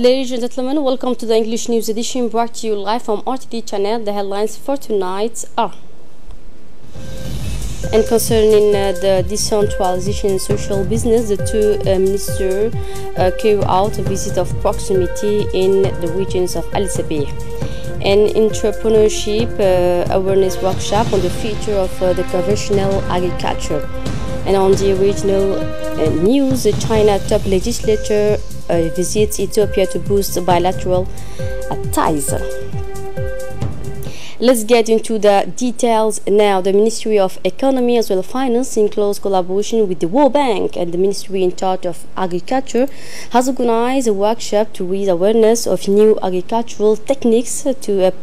Ladies and gentlemen, welcome to the English News Edition brought to you live from RTD channel. The headlines for tonight are: and concerning the decentralization and social business, the two ministers carry out a visit of proximity in the regions of Al Sabih. An entrepreneurship awareness workshop on the future of the conventional agriculture. And on the regional news, the China top legislature visits Ethiopia to boost bilateral ties. Let's get into the details now. The Ministry of Economy as well as Finance, in close collaboration with the World Bank and the Ministry in charge of Agriculture, has organized a workshop to raise awareness of new agricultural techniques to a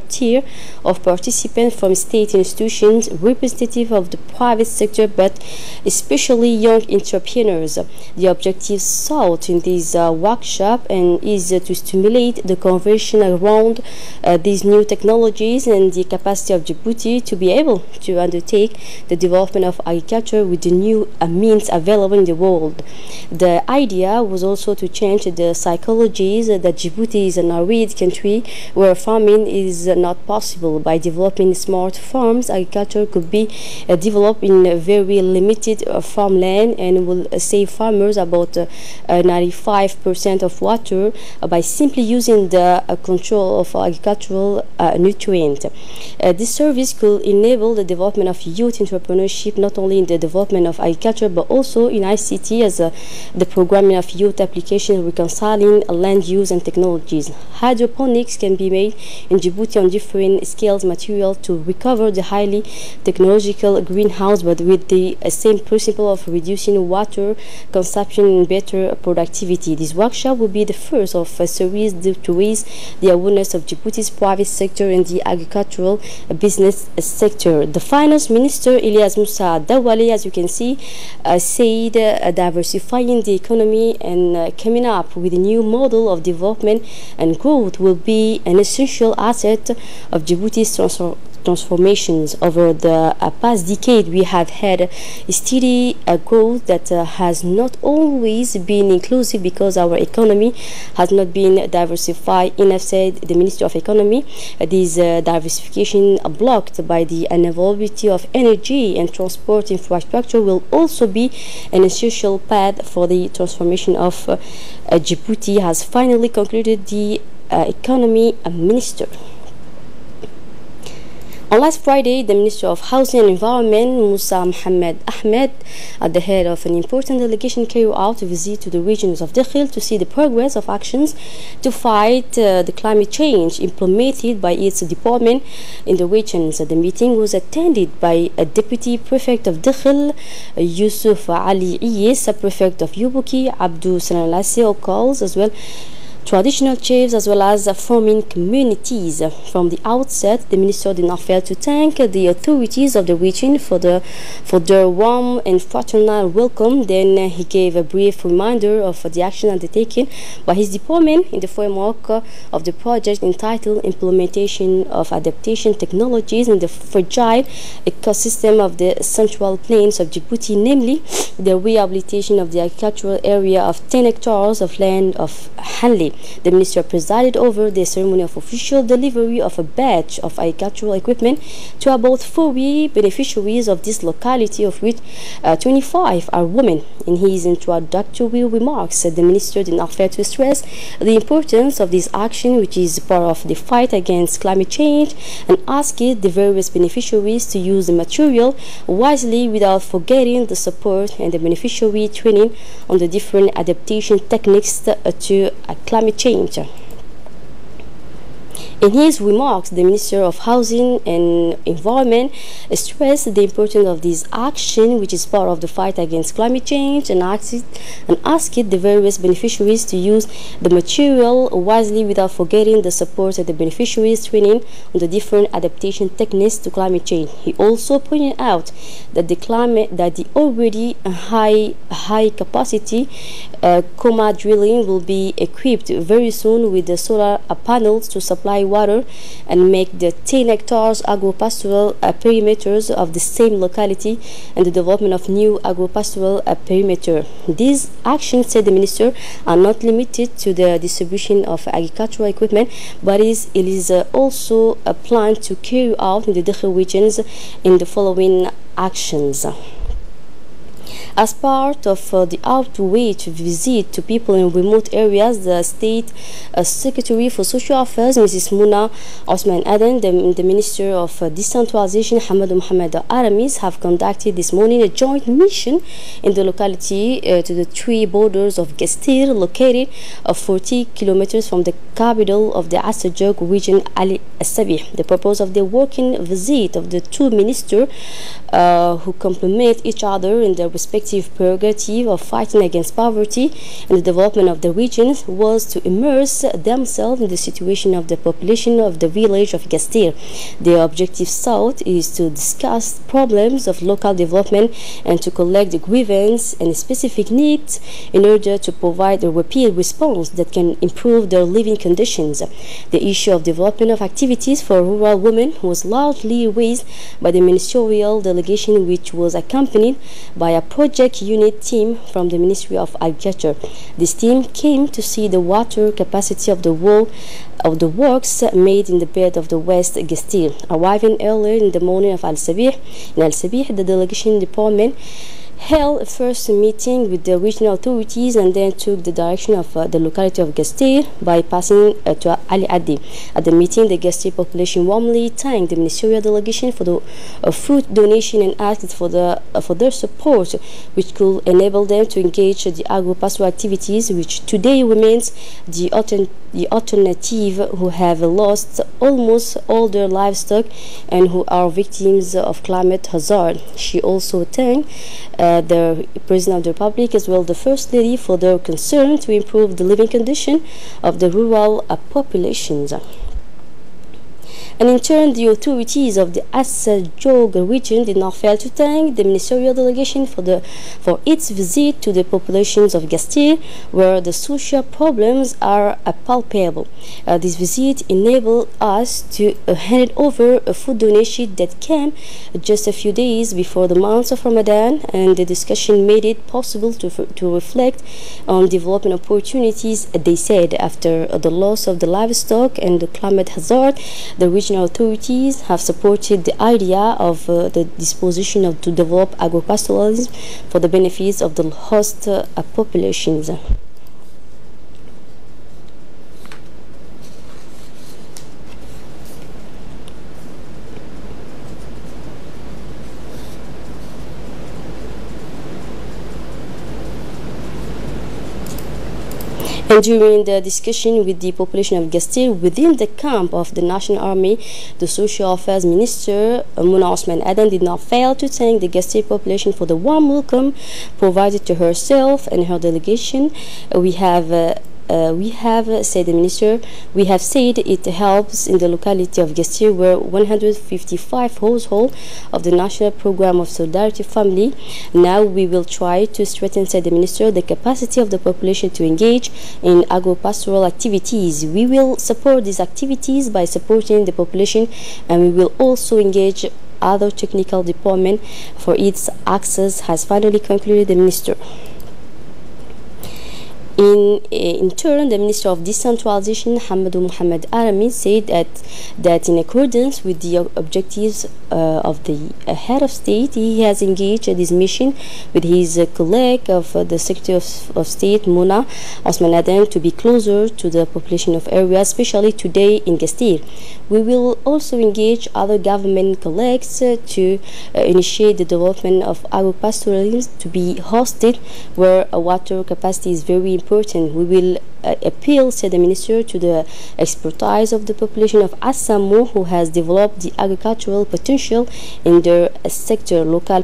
tier of participants from state institutions, representative of the private sector, but especially young entrepreneurs. The objective sought in this workshop is to stimulate the conversation around these new technologies and the capacity of Djibouti to be able to undertake the development of agriculture with the new means available in the world. The idea was also to change the psychologies that Djibouti is an arid country where farming is not possible. By developing smart farms, agriculture could be developed in a very limited farmland and will save farmers about 95% of water by simply using the control of agricultural nutrients. This service could enable the development of youth entrepreneurship, not only in the development of agriculture but also in ICT as the programming of youth applications reconciling land use and technologies. Hydroponics can be made in Djibouti on different scales material to recover the highly technological greenhouse, but with the same principle of reducing water consumption and better productivity. This workshop will be the first of a series to raise the awareness of Djibouti's private sector and the agricultural business sector. The Finance Minister Ilyas Moussa Dawali, as you can see, said diversifying the economy and coming up with a new model of development and growth will be an essential asset of Djibouti's transformations. Over the past decade, we have had a steady growth that has not always been inclusive because our economy has not been diversified enough, said the Minister of Economy. This diversification blocked by the unavailability of energy and transport infrastructure will also be an essential path for the transformation of Djibouti, has finally concluded the Economy Minister. On last Friday, the Minister of Housing and Environment, Musa Mohamed Ahmed, at the head of an important delegation, carried out a visit to the regions of Dakhil to see the progress of actions to fight the climate change implemented by its department in the regions. The meeting was attended by a Deputy Prefect of Dakhil, Yusuf Ali Iyes, a Prefect of Yubuki, Abdou Sanalasi Okals, as well traditional chiefs as well as farming communities. From the outset, the minister did not fail to thank the authorities of the region for their warm and fraternal welcome. Then he gave a brief reminder of the action undertaken by his department in the framework of the project entitled Implementation of Adaptation Technologies in the Fragile Ecosystem of the Central Plains of Djibouti, namely the rehabilitation of the agricultural area of 10 hectares of land of Hanley. The minister presided over the ceremony of official delivery of a batch of agricultural equipment to about 40 beneficiaries of this locality, of which 25 are women. In his introductory remarks, the minister did not fail to stress the importance of this action, which is part of the fight against climate change, and asked the various beneficiaries to use the material wisely without forgetting the support and the beneficiary training on the different adaptation techniques to climate change. In his remarks, the Minister of Housing and Environment stressed the importance of this action, which is part of the fight against climate change, and asked the various beneficiaries to use the material wisely without forgetting the support of the beneficiaries training on the different adaptation techniques to climate change. He also pointed out that the already high capacity Coma drilling will be equipped very soon with the solar panels to supply water and make the 10 hectares agro-pastoral perimeters of the same locality and the development of new agro-pastoral perimeter. These actions, said the minister, are not limited to the distribution of agricultural equipment, but it is also a plan to carry out in the different regions in the following actions. As part of the outreach visit to people in remote areas, the State Secretary for Social Affairs, Mrs. Muna Osman Aden, the Minister of Decentralization, Hamadou Mohamed Aramis, have conducted this morning a joint mission in the locality to the three borders of Gastir, located 40 kilometers from the capital of the Asajog region, Ali Sabih. The purpose of the working visit of the two ministers, who complement each other in their respective prerogative of fighting against poverty and the development of the region, was to immerse themselves in the situation of the population of the village of Gastir. The objective sought is to discuss problems of local development and to collect the grievance and specific needs in order to provide a rapid response that can improve their living conditions. The issue of development of activities for rural women was largely raised by the ministerial delegation, which was accompanied by a project unit team from the Ministry of Agriculture. This team came to see the water capacity of the works made in the bed of the West Gastir. Arriving earlier in the morning of Al Sabih, the delegation department held a first meeting with the regional authorities and then took the direction of the locality of Gastir by passing to Ali Addi. At the meeting, the Gastir population warmly thanked the ministerial delegation for the food donation and asked for their support, which could enable them to engage the agro-pastoral activities, which today remains the alternative, who have lost almost all their livestock and who are victims of climate hazard. She also thanked the President of the Republic as well the First Lady for their concern to improve the living condition of the rural populations. And in turn, the authorities of the Asajog region did not fail to thank the ministerial delegation for its visit to the populations of Gastir, where the social problems are palpable. This visit enabled us to hand over a food donation that came just a few days before the month of Ramadan, and the discussion made it possible to reflect on development opportunities. They said, after the loss of the livestock and the climate hazard, the regional authorities have supported the idea of the disposition to develop agropastoralism for the benefits of the host populations. And during the discussion with the population of Gastir within the camp of the National Army, the Social Affairs Minister, Muna Osman Aden, did not fail to thank the Gastir population for the warm welcome provided to herself and her delegation. We have, said the minister, we have said it helps in the locality of Gastir, where 155 households of the National Program of Solidarity Family. Now we will try to strengthen, said the minister, the capacity of the population to engage in agro-pastoral activities. We will support these activities by supporting the population, and we will also engage other technical department for its access, has finally concluded the minister. In turn, the Minister of Decentralization, Hamadou Mohamed Aramis, said that in accordance with the objectives of the head of state, he has engaged this mission with his colleague of the Secretary of State, Muna Osman Aden, to be closer to the population of areas, especially today in Gastir. We will also engage other government colleagues to initiate the development of agro-pastoralism to be hosted where water capacity is very important. We will appeal, said the minister, to the expertise of the population of Assamu, who has developed the agricultural potential in their sector. Local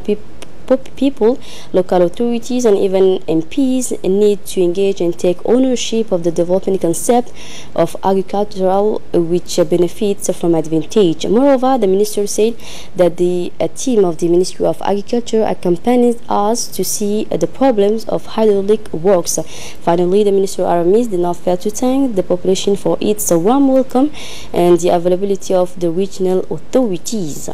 people, local authorities, and even MPs need to engage and take ownership of the development concept of agricultural, which benefits from advantage. Moreover, the minister said that the team of the Ministry of Agriculture accompanied us to see the problems of hydraulic works. Finally, the Minister Aramis did not fail to thank the population for its warm welcome and the availability of the regional authorities.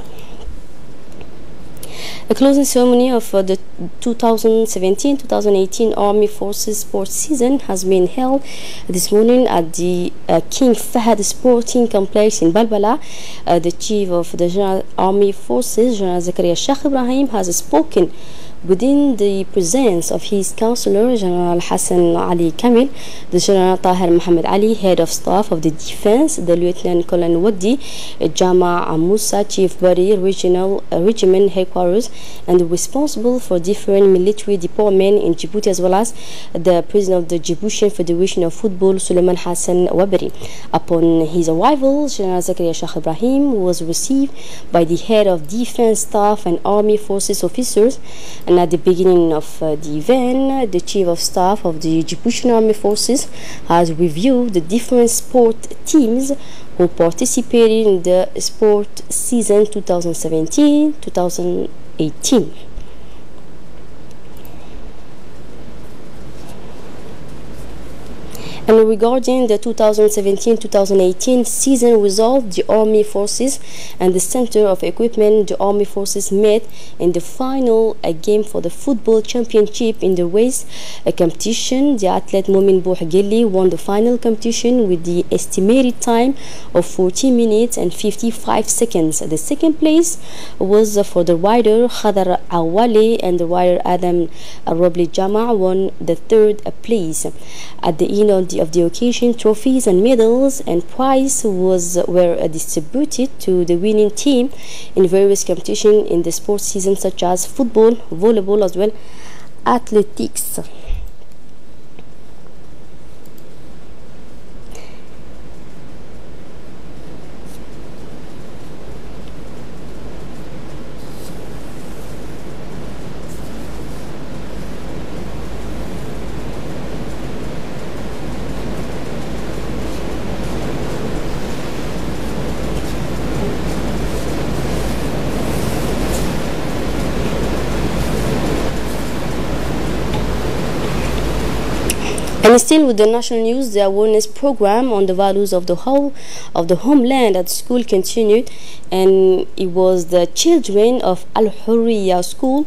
A closing ceremony of the 2017-2018 Army Forces sports season has been held this morning at the King Fahd Sporting Complex in Balbala. The Chief of the General Army Forces, General Zakaria Sheikh Ibrahim, has spoken within the presence of his counselor, General Hassan Ali Kamil, the General Tahir Muhammad Ali, Head of Staff of the Defense, the Lieutenant Colonel Wadi, Jama Musa, Chief Bari Regiment Headquarters, and responsible for different military departments in Djibouti, as well as the President of the Djiboutian Federation of Football, Suleiman Hassan Wabari. Upon his arrival, General Zakaria Sheikh Ibrahim was received by the Head of Defense Staff and Army Forces officers. And at the beginning of the event, the Chief of Staff of the Djiboutian Army Forces has reviewed the different sport teams who participated in the sport season 2017-2018. And regarding the 2017-2018 season result, the Army Forces and the Center of Equipment, the Army Forces met in the final game for the football championship in the race competition. The athlete Momin Bouhgelli won the final competition with the estimated time of 40 minutes and 55 seconds. The second place was for the rider Khadar Awale, and the rider Adam Robli Jama won the third place. At the end of the occasion, trophies and medals and prizes were distributed to the winning team in various competitions in the sports season, such as football, volleyball, as well athletics. And still with the national news, the awareness program on the values of the homeland at school continued, and it was the children of Al Hurriya school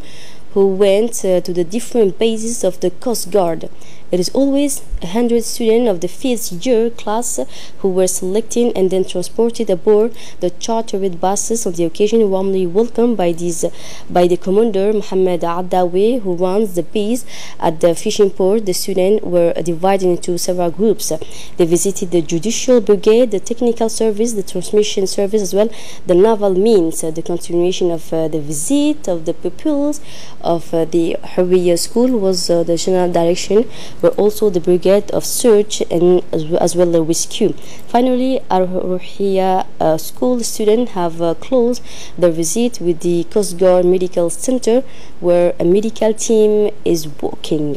who went to the different bases of the Coast Guard. It is always 100 students of the 5th year class who were selected and then transported aboard the chartered buses. On the occasion, warmly welcomed by the commander Mohammed Addawi, who runs the base at the fishing port. The students were divided into several groups. They visited the judicial brigade, the technical service, the transmission service, as well the naval means. The continuation of the visit of the pupils of the Hurriya school was the general direction, were also the brigade of search and as well the rescue. Finally, Al Ruhiya school students have closed their visit with the Coast Guard Medical Center, where a medical team is working.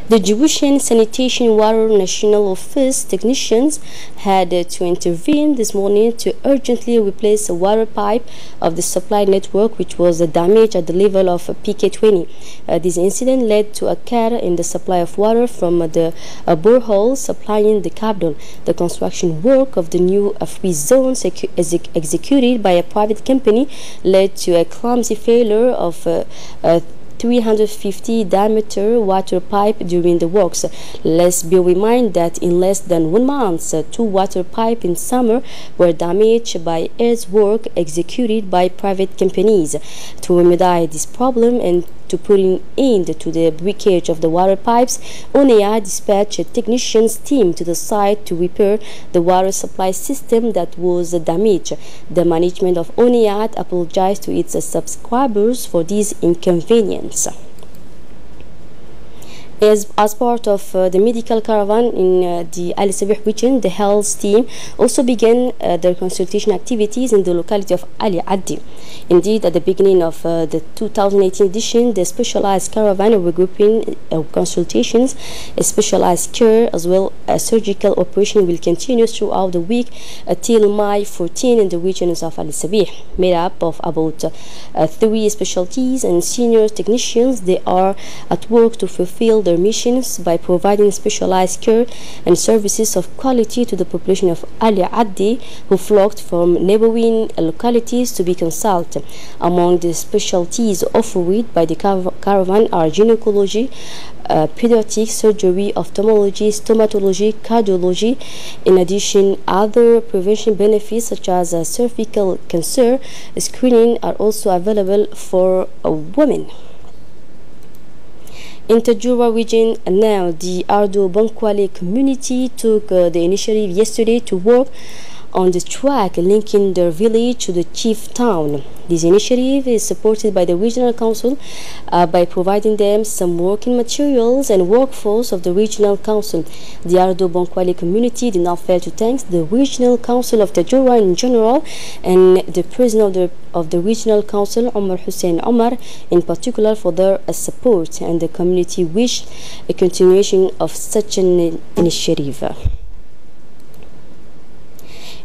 The Djiboutian Sanitation Water National Office technicians had to intervene this morning to urgently replace a water pipe of the supply network, which was damaged at the level of PK20. This incident led to a cut in the supply of water from the borehole supplying the capital. The construction work of the new free zone executed by a private company led to a clumsy failure of 350 diameter water pipe during the works. Let's be reminded that in less than 1 month, 2 water pipes in summer were damaged by earthwork executed by private companies. To remedy this problem and to put an end to the breakage of the water pipes, ONEA dispatched a technicians team to the site to repair the water supply system that was damaged. The management of ONEA apologized to its subscribers for this inconvenience. As part of the medical caravan in the Al Sabih region, the health team also began their consultation activities in the locality of Ali Addi. Indeed, at the beginning of the 2018 edition, the specialized caravan regrouping consultations, a specialized care as well as surgical operation will continue throughout the week till May 14 in the regions of Al Sabih, made up of about 3 specialties and senior technicians. They are at work to fulfill their missions by providing specialized care and services of quality to the population of Ali Addi who flocked from neighboring localities to be consulted. Among the specialties offered by the caravan are gynecology, pediatric surgery, ophthalmology, stomatology, cardiology. In addition, other prevention benefits such as cervical cancer screening are also available for women. In Tajura region now, the Ardo Bankwale community took the initiative yesterday to work on the track linking their village to the chief town. This initiative is supported by the regional council by providing them some working materials and workforce of the regional council. The Ardo Bankwale community did not fail to thank the regional council of Tajura in general and the president of the regional council, Omar Hussein Omar, in particular for their support, and the community wished a continuation of such an initiative.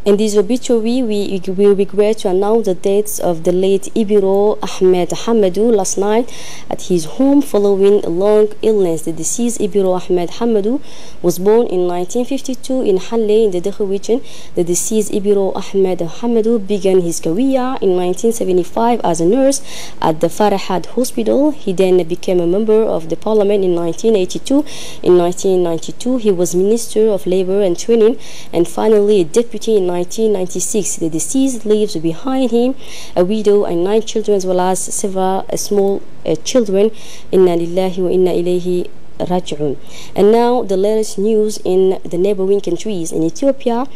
In this obituary, we regret to announce the deaths of the late Ibiro Ahmed Hamadou last night at his home following a long illness. The deceased Ibiro Ahmed Hamadou was born in 1952 in Halle in the Dakar region. The deceased Ibiro Ahmed Hamadou began his career in 1975 as a nurse at the Farahad Hospital. He then became a member of the parliament in 1982. In 1992, he was Minister of Labor and Training and finally a deputy in 1996. The deceased leaves behind him a widow and 9 children as well as several small children. Inna lillahi wa inna ilayhi raji'un. And now the latest news in the neighboring countries. In Ethiopia,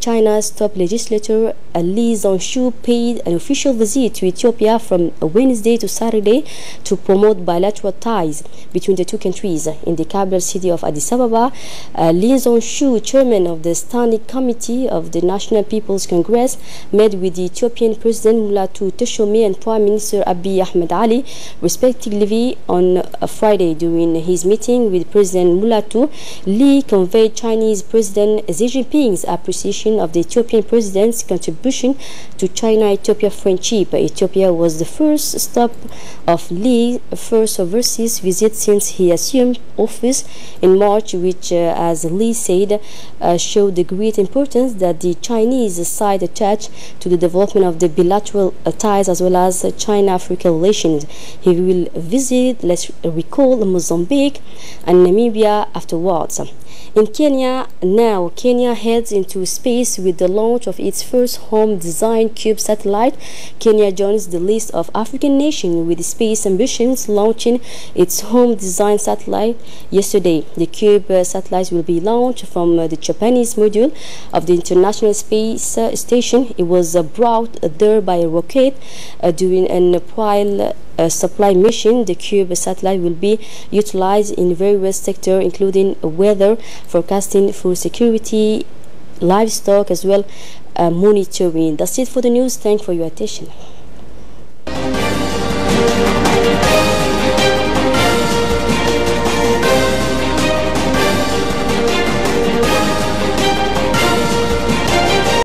China's top legislator Li Zhanshu paid an official visit to Ethiopia from Wednesday to Saturday to promote bilateral ties between the two countries. In the capital city of Addis Ababa, Li Zhanshu, chairman of the Standing Committee of the National People's Congress, met with the Ethiopian President Mulatu Teshome and Prime Minister Abiy Ahmed Ali, respectively, on Friday. During his meeting with President Mulatu, Li conveyed Chinese President Xi Jinping's appreciation of the Ethiopian president's contribution to China-Ethiopia friendship. Ethiopia was the first stop of Li's first overseas visit since he assumed office in March, which, as Li said, showed the great importance that the Chinese side attached to the development of the bilateral ties as well as China-Africa relations. He will visit, let's recall, Mozambique and Namibia afterwards. In Kenya now, Kenya heads into space with the launch of its first home-designed cube satellite. Kenya joins the list of African nations with space ambitions, launching its home-designed satellite yesterday. The cube satellite will be launched from the Japanese module of the International Space Station. It was brought there by a rocket during an April supply mission. The cube satellite will be utilized in various sectors including weather forecasting, food security, livestock as well monitoring. That's it for the news. Thanks for your attention.